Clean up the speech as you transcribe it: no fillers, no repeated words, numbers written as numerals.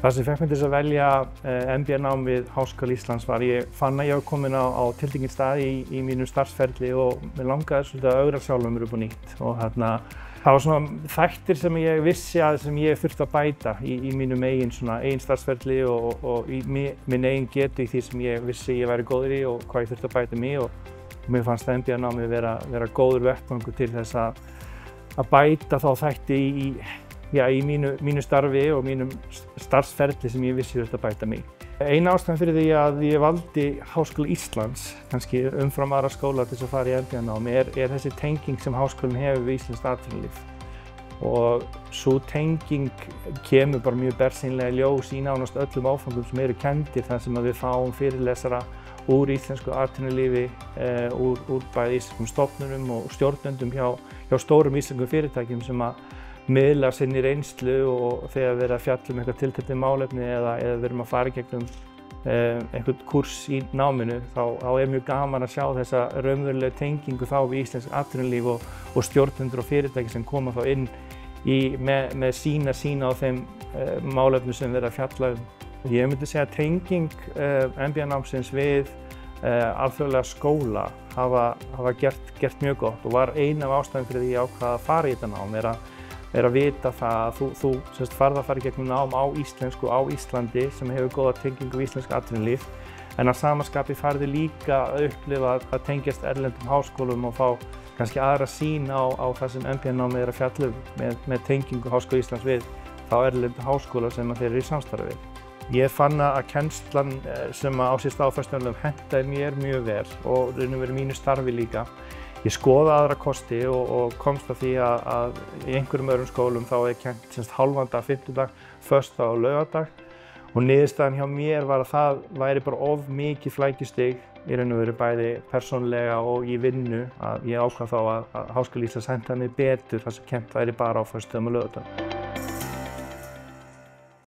Það sem fékk mig til þess að velja MBA-nám við Háskóla Íslands var ég fann að ég var komin á tiltekinn stað í mínu starfsferli og mér langaði svolítið að ögra sjálfum mér upp á nýtt. Og það var svona þættir sem ég vissi að sem ég þurfti að bæta í mínum eigin starfsferli og í minn eigin getu í því sem ég vissi ég væri góður í og hvað ég þurfti að bæta mig. Og mér fannst MBA-námið vera góður vettvangur til þess að bæta þá þætti í mínu starfi og mínum starfsferli sem ég vissi þurfti að bæta mig. Ein ástæðan fyrir því að ég valdi Háskóla Íslands, kannski umfram aðra skóla til þess að fara í MBA-námi, er þessi tenging sem háskólinn hefur við íslenskt atvinnulíf. Og sú tenging kemur bara mjög bersýnilega í ljós í nánast öllum áfangum sem eru kenndir þar sem við fáum fyrirlesara úr íslensku atvinnulífi, úr bæði íslenskum stofnunum og stjórnendum hjá stórum íslenskum fyrirtækjum sem að miðla sinni reynslu og þegar við erum að fjalla eitthvað tiltekið málefni eða við erum að fara í gegnum einhvern kúrs í náminu, þá er mjög gaman að sjá þessa raunverulegu tengingu þá við íslensk atvinnulíf og stjórnendur og fyrirtæki sem koma þá inn með sína á þeim málefnum sem við erum að fjalla um. Ég myndi segja að tenging MBA-námsins við alþjóðlega skóla hafa gert mjög gott og var ein af ástæðum fyrir því ég ákvað að fara í þetta nám er að vita það að þú farð að fara í gegnum nám á íslensku á Íslandi sem hefur góða tengingu við íslensk atvinnulíf en að sama skapi farði líka að upplifa að tengjast erlendum háskólum og fá kannski aðra sýn á það sem MBA-námið er að fjalla um með tengingu Háskóla Íslands við þá erlendu háskóla sem þeir eru í samstarfi við. Ég fann að kennslan sem á sér stað á föstudaginn hentaði mér mjög vel og raun og veru mínu starfi líka. Ég skoðaði aðra kosti og komst að því að í einhverjum öðrum skólum þá er kennt hálfan dag, fimmtudag, föstudag og laugardag og niðurstaðan hjá mér var að það væri bara of mikið flækjustig í raun og veru bæði persónulega og í vinnu að ég ákvað þá að Háskóli Íslands hentaði mig betur þar sem kennt væri bara á föstudögum og laugardögum.